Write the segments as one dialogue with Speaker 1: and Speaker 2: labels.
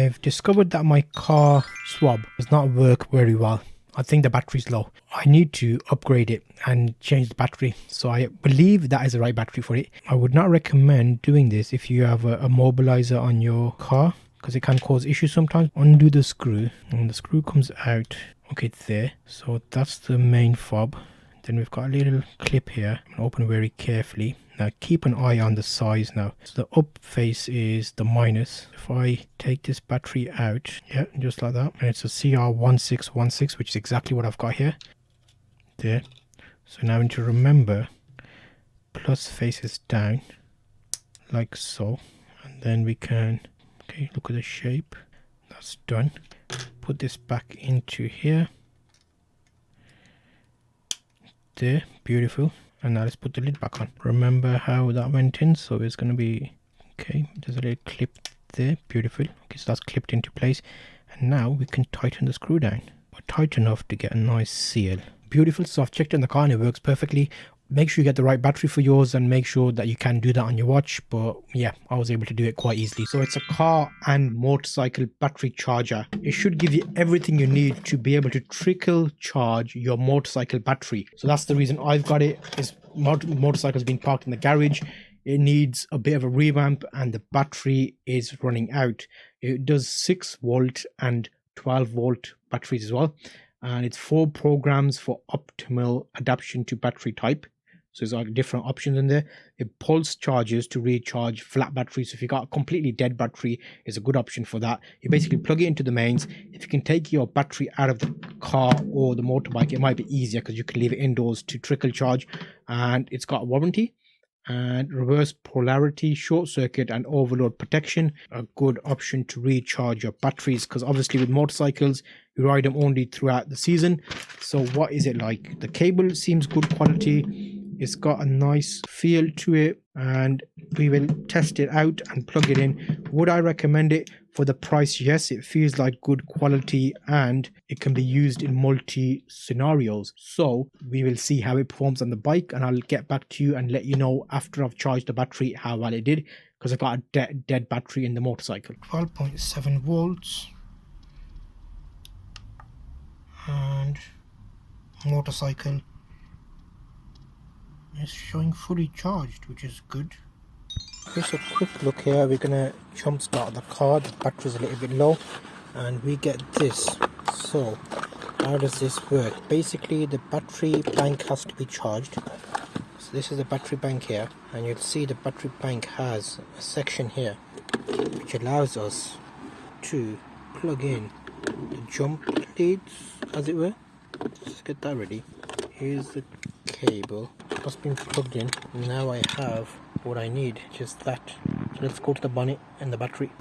Speaker 1: I've discovered that my car swab does not work very well. I think the battery's low. I need to upgrade it and change the battery. So I believe that is the right battery for it. I would not recommend doing this if you have a mobilizer on your car, because it can cause issues sometimes. Undo the screw, and the screw comes out. Okay, it's there. So that's the main fob. Then we've got a little clip here. I'm gonna open it very carefully. Now keep an eye on the size now. So the up face is the minus. If I take this battery out, yeah, just like that, and it's a CR1616, which is exactly what I've got here. There. So now I need to remember, plus faces down, like so. And then we can, okay, look at the shape. That's done. Put this back into here. There, beautiful. And now let's put the lid back on. Remember how that went in, so it's going to be, okay, there's a little clip there, beautiful. Okay, so that's clipped into place. And now we can tighten the screw down, but tight enough to get a nice seal. Beautiful. So I've checked in the car and it works perfectly. Make sure you get the right battery for yours and make sure that you can do that on your watch. But yeah, I was able to do it quite easily. So it's a car and motorcycle battery charger. It should give you everything you need to be able to trickle charge your motorcycle battery. So that's the reason I've got it. Is motorcycle's been parked in the garage. It needs a bit of a revamp and the battery is running out. It does 6 volt and 12 volt batteries as well. And it's 4 programs for optimal adaptation to battery type. So there's like different options in there. It pulse charges to recharge flat batteries. So if you got a completely dead battery, it's a good option for that. You basically plug it into the mains. If you can take your battery out of the car or the motorbike, it might be easier because you can leave it indoors to trickle charge. And it's got a warranty and reverse polarity, short circuit and overload protection. A good option to recharge your batteries, because obviously with motorcycles you ride them only throughout the season. So what is it like? The cable seems good quality. It's got a nice feel to it, and we will test it out and plug it in. Would I recommend it for the price? Yes, it feels like good quality and it can be used in multi scenarios. So we will see how it performs on the bike, and I'll get back to you and let you know after I've charged the battery how well it did, because I've got a dead battery in the motorcycle. 12.7 volts and motorcycle is showing fully charged, which is good. Just a quick look here. We're gonna jump start the car. The battery's a little bit low and we get this. So how does this work? Basically the battery bank has to be charged. So this is the battery bank here, and you'll see the battery bank has a section here which allows us to plug in the jump leads, as it were. Let's get that ready. Here's the cable that's been plugged in. Now I have what I need, just that. So let's go to the bonnet and the battery.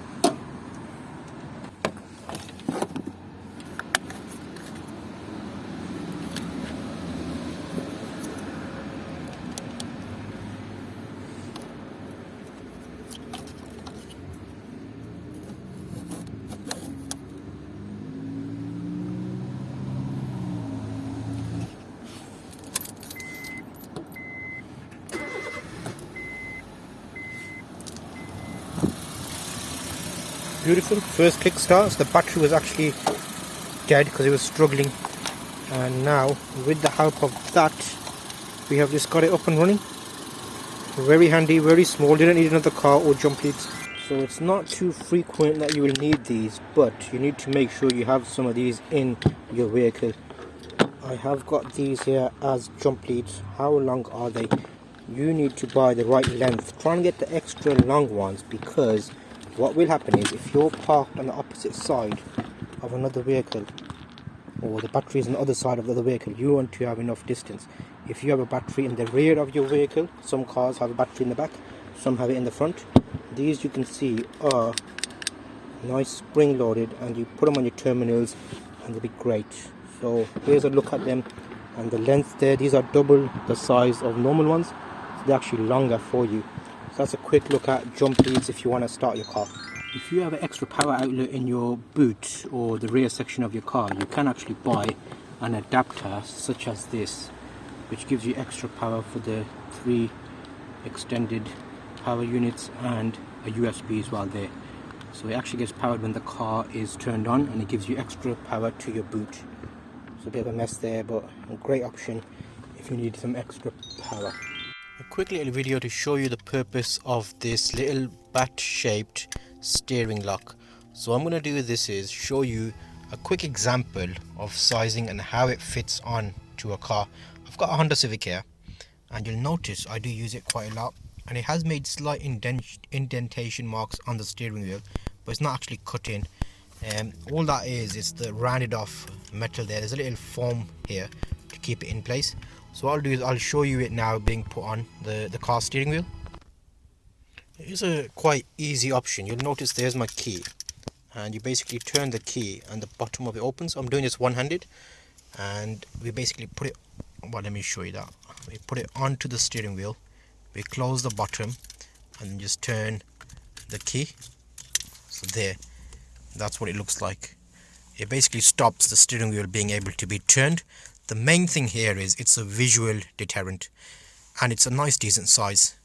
Speaker 1: Beautiful. First kick start. So the battery was actually dead because it was struggling, and now with the help of that we have just got it up and running. Very handy, very small. Didn't need another car or jump leads. So it's not too frequent that you will need these, but you need to make sure you have some of these in your vehicle. I have got these here as jump leads. How long are they? You need to buy the right length. Try and get the extra long ones, because what will happen is if you're parked on the opposite side of another vehicle, or the battery is on the other side of the other vehicle, you want to have enough distance. If you have a battery in the rear of your vehicle, some cars have a battery in the back, some have it in the front. These you can see are nice spring loaded, and you put them on your terminals and they'll be great. So here's a look at them, and the length there, these are double the size of normal ones, so they're actually longer for you. So that's a quick look at jump leads if you want to start your car. If you have an extra power outlet in your boot or the rear section of your car, you can actually buy an adapter such as this, which gives you extra power for the 3 extended power units and a USB as well there. So it actually gets powered when the car is turned on, and it gives you extra power to your boot. So a bit of a mess there, but a great option if you need some extra power. A quick little video to show you the purpose of this little bat shaped steering lock. So what I'm going to do with this is show you a quick example of sizing and how it fits on to a car. I've got a Honda Civic here, and you'll notice I do use it quite a lot, and it has made slight indentation marks on the steering wheel, but it's not actually cut in. All that is the rounded off metal there. There's a little foam here to keep it in place. So what I'll do is I'll show you it now being put on the car steering wheel. It's a quite easy option. You'll notice there's my key, and you basically turn the key and the bottom of it opens. I'm doing this one-handed, and we basically put it, well, let me show you that. We put it onto the steering wheel, we close the bottom, and then just turn the key. So there, that's what it looks like. It basically stops the steering wheel being able to be turned. The main thing here is it's a visual deterrent, and it's a nice decent size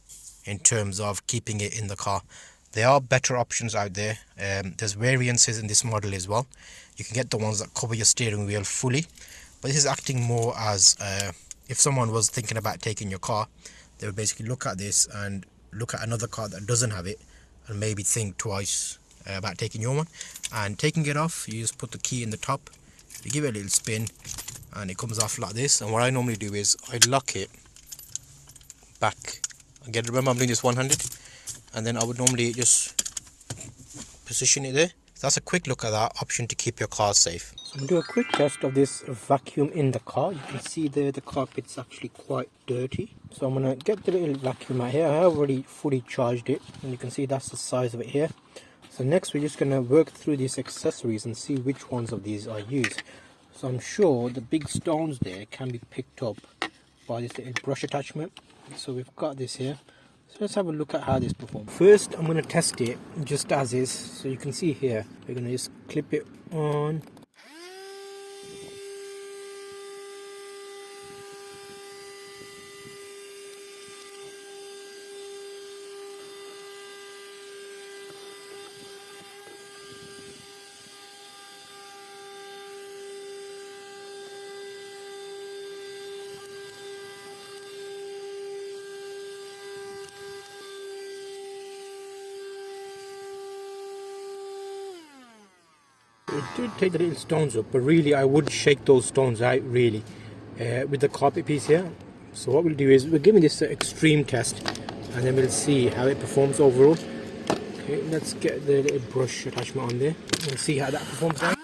Speaker 1: in terms of keeping it in the car. There are better options out there. There's variances in this model as well. You can get the ones that cover your steering wheel fully, but this is acting more as if someone was thinking about taking your car, they would basically look at this and look at another car that doesn't have it and maybe think twice about taking your one. And taking it off, you just put the key in the top, you give it a little spin, and it comes off like this. And what I normally do is I lock it back. Again, remember I'm doing this one-handed, and then I would normally just position it there. So that's a quick look at that option to keep your car safe. So I'm going to do a quick test of this vacuum in the car. You can see there the carpet's actually quite dirty. So I'm going to get the little vacuum out here. I have already fully charged it, and you can see that's the size of it here. So next we're just going to work through these accessories and see which ones of these I use. So I'm sure the big stones there can be picked up by this little brush attachment. So we've got this here. So let's have a look at how this performs. First I'm going to test it just as is. So you can see here, we're going to just clip it on. It did take the little stones up, but really I would shake those stones out really with the carpet piece here. So what we'll do is we're giving this an extreme test, and then we'll see how it performs overall. Okay, let's get the little brush attachment on there and see how that performs now.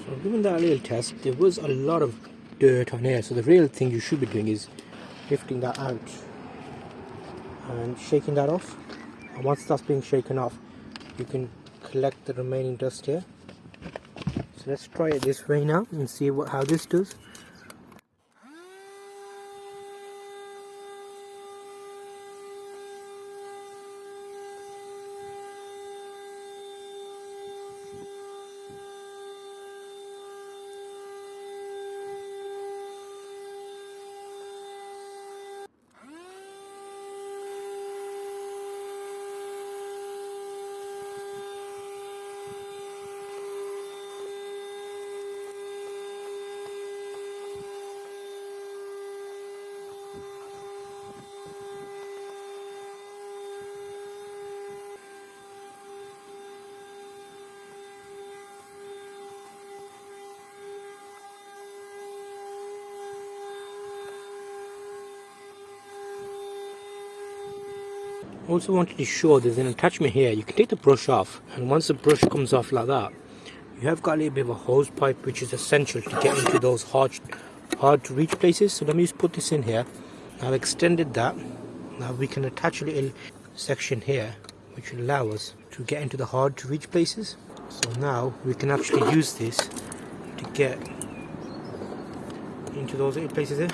Speaker 1: So given that little test, there was a lot of dirt on here, so the real thing you should be doing is lifting that out and shaking that off. And once that's being shaken off, you can collect the remaining dust here. So let's try it this way now and see how this does. Also wanted to show there's an attachment here. You can take the brush off, and once the brush comes off like that, you have got a little bit of a hose pipe, which is essential to get into those hard to reach places. So let me just put this in here. I've extended that. Now we can attach a little section here which will allow us to get into the hard to reach places. So now we can actually use this to get into those little places there.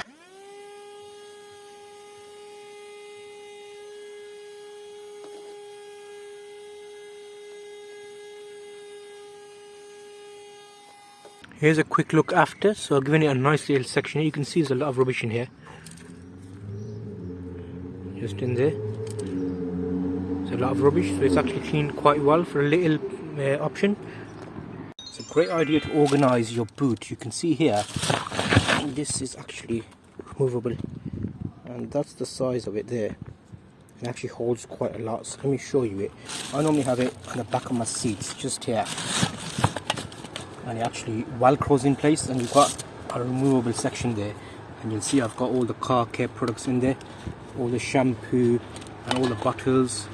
Speaker 1: Here's a quick look after. So I've given it a nice little section here. You can see there's a lot of rubbish in here. Just in there. There's a lot of rubbish, so it's actually cleaned quite well for a little option. It's a great idea to organize your boot. You can see here, this is actually removable, and that's the size of it there. It actually holds quite a lot, so let me show you it. I normally have it on the back of my seats, just here, and it actually velcros in place, and you've got a removable section there, and you'll see I've got all the car care products in there, all the shampoo and all the bottles,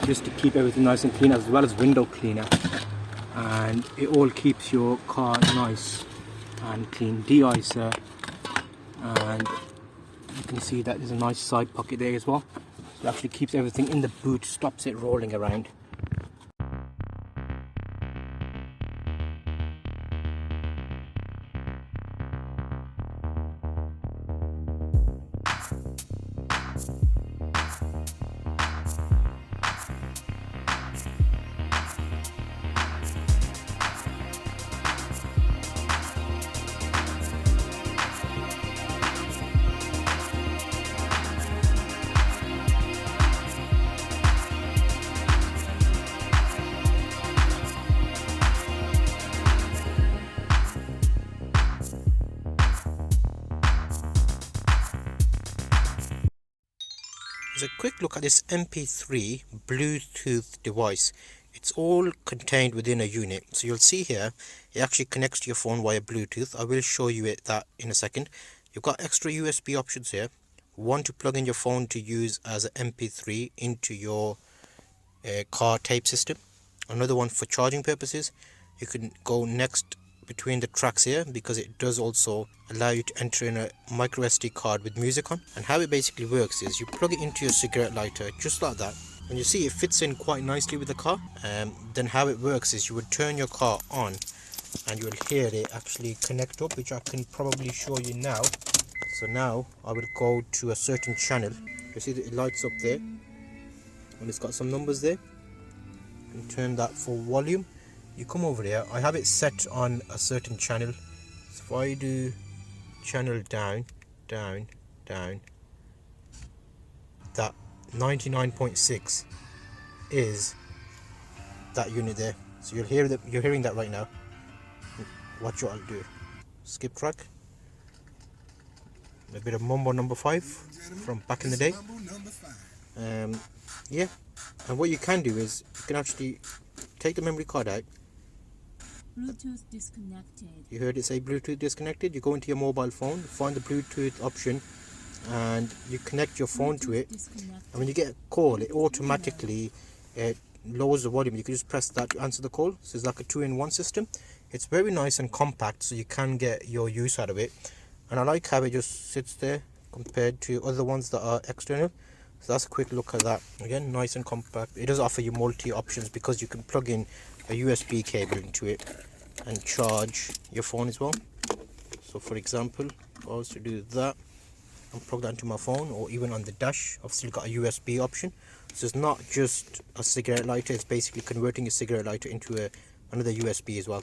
Speaker 1: just to keep everything nice and clean, as well as window cleaner, and it all keeps your car nice and clean. De-icer, and you can see that there's a nice side pocket there as well. So it actually keeps everything in the boot, stops it rolling around. Here's a quick look at this MP3 Bluetooth device. It's all contained within a unit. So you'll see here, it actually connects to your phone via Bluetooth. I will show you that in a second. You've got extra USB options here. One to plug in your phone to use as an MP3 into your car tape system. Another one for charging purposes. You can go next between the tracks here, because it does also allow you to enter in a micro SD card with music on. And how it basically works is you plug it into your cigarette lighter just like that, and you see it fits in quite nicely with the car. Then how it works is you would turn your car on and you will hear it actually connect up, which I can probably show you now. So now I will go to a certain channel. You see that it lights up there and it's got some numbers there, and turn that for volume. You come over here, I have it set on a certain channel. So if I do channel down, that 99.6 is that unit there. So you'll hear that, you're hearing that right now. Watch what I'll do. Skip track. A bit of Mumbo number 5 from back in the day. Yeah, and what you can do is you can actually take the memory card out.
Speaker 2: Bluetooth disconnected.
Speaker 1: You heard it say Bluetooth disconnected. You go into your mobile phone, find the Bluetooth option, and you connect your phone to it. And when you get a call, it automatically lowers the volume. You can just press that to answer the call. So it's like a 2-in-1 system. It's very nice and compact, so you can get your use out of it. And I like how it just sits there compared to other ones that are external. So that's a quick look at that. Again, nice and compact. It does offer you multi options because you can plug in a USB cable into it and charge your phone as well. So for example, if I was to do that and plug that into my phone, or even on the dash, I've still got a USB option. So it's not just a cigarette lighter, it's basically converting a cigarette lighter into another USB as well.